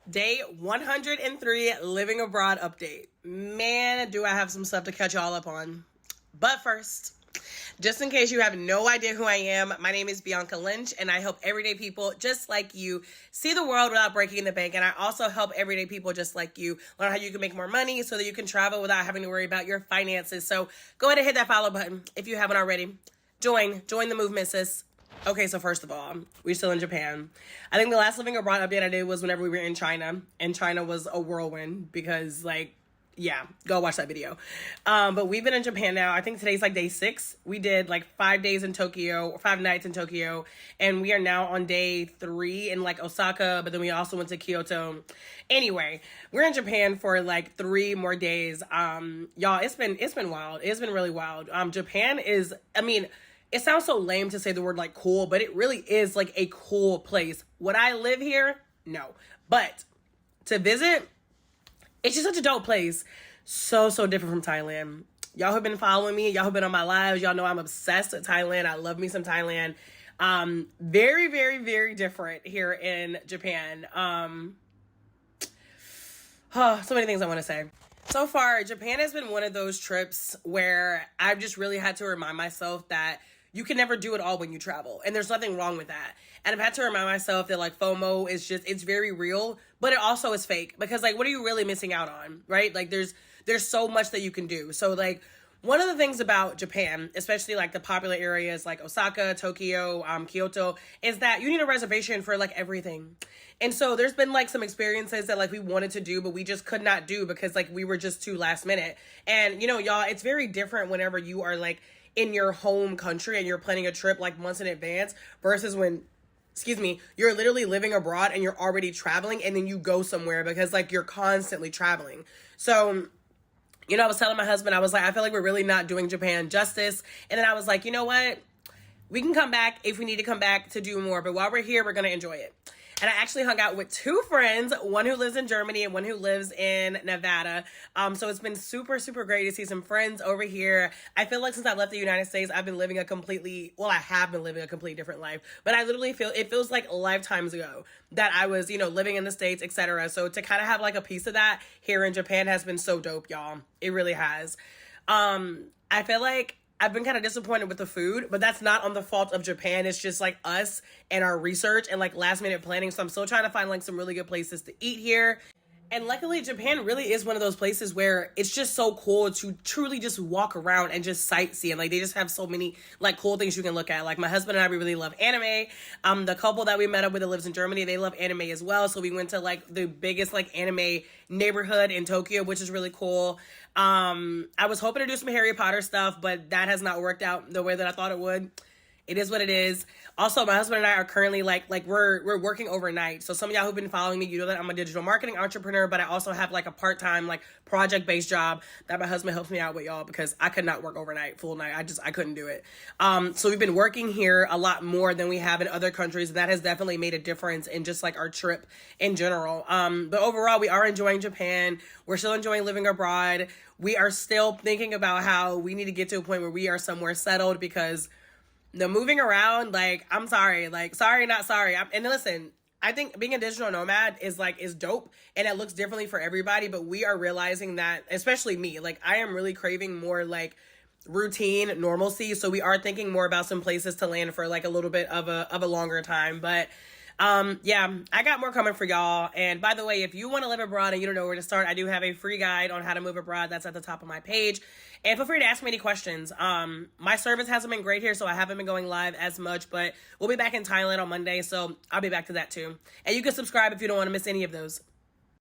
Day 103 Living Abroad update. Man, do I have some stuff to catch y'all up on. But first, just in case you have no idea who I am, my name is Bianca Lynch, and I help everyday people just like you see the world without breaking the bank. And I also help everyday people just like you learn how you can make more money so that you can travel without having to worry about your finances. So go ahead and hit that follow button if you haven't already. Join the movement, sis. Okay, so first of all, we're still in Japan. I think the last Living Abroad update I did was whenever we were in China, and China was a whirlwind because, yeah, go watch that video. But we've been in Japan now. I think today's day 6. We did 5 days in Tokyo, or 5 nights in Tokyo, and we are now on day 3 in Osaka, but then we also went to Kyoto. Anyway, we're in Japan for 3 more days. Y'all, it's been wild. It's been really wild. Japan is, it sounds so lame to say the word cool, but it really is a cool place. Would I live here? No. But to visit, it's just such a dope place. So different from Thailand. Y'all have been following me. Y'all have been on my lives. Y'all know I'm obsessed with Thailand. I love me some Thailand. Very, very, very different here in Japan. So many things I want to say. So far, Japan has been one of those trips where I've just really had to remind myself that you can never do it all when you travel. And there's nothing wrong with that. And I've had to remind myself that FOMO is it's very real, but it also is fake. Because what are you really missing out on, right? There's so much that you can do. So one of the things about Japan, especially the popular areas like Osaka, Tokyo, Kyoto, is that you need a reservation for everything. And so there's been some experiences that we wanted to do, but we just could not do because we were just too last minute. And y'all, it's very different whenever you are in your home country and you're planning a trip months in advance versus when, you're literally living abroad and you're already traveling and then you go somewhere because you're constantly traveling. So, I was telling my husband, I was I feel we're really not doing Japan justice. And then I was you know what? We can come back if we need to come back to do more. But while we're here, we're going to enjoy it. And I actually hung out with 2 friends, one who lives in Germany and one who lives in Nevada. So it's been super, super great to see some friends over here. I feel since I left the United States, I have been living a completely different life. But I literally it feels like lifetimes ago that I was, living in the States, etc. So to kind of have a piece of that here in Japan has been so dope, y'all. It really has. I feel I've been kind of disappointed with the food, but that's not on the fault of Japan. It's just us and our research and last minute planning. So I'm still trying to find some really good places to eat here. And luckily, Japan really is one of those places where it's just so cool to truly just walk around and just sightsee. And they just have so many cool things you can look at. My husband and I, we really love anime. The couple that we met up with that lives in Germany, they love anime as well. So we went to the biggest anime neighborhood in Tokyo, which is really cool. I was hoping to do some Harry Potter stuff, but that has not worked out the way that I thought it would. It is what it is. Also, my husband and I are currently we're working overnight. So some of y'all who've been following me, you know that I'm a digital marketing entrepreneur, but I also have a part-time project-based job that my husband helps me out with, y'all, because I could not work overnight, full night. I couldn't do it. So we've been working here a lot more than we have in other countries. And that has definitely made a difference in just our trip in general. But overall, we are enjoying Japan. We're still enjoying living abroad. We are still thinking about how we need to get to a point where we are somewhere settled because the moving around, I'm sorry, sorry, not sorry. And listen, I think being a digital nomad is dope and it looks differently for everybody, but we are realizing that, especially me, I am really craving more routine normalcy. So we are thinking more about some places to land for a little bit of a longer time. But yeah, I got more coming for y'all. And by the way, if you want to live abroad and you don't know where to start, I do have a free guide on how to move abroad. That's at the top of my page. And feel free to ask me any questions. My service hasn't been great here, so I haven't been going live as much, but we'll be back in Thailand on Monday. So I'll be back to that too. And you can subscribe if you don't want to miss any of those.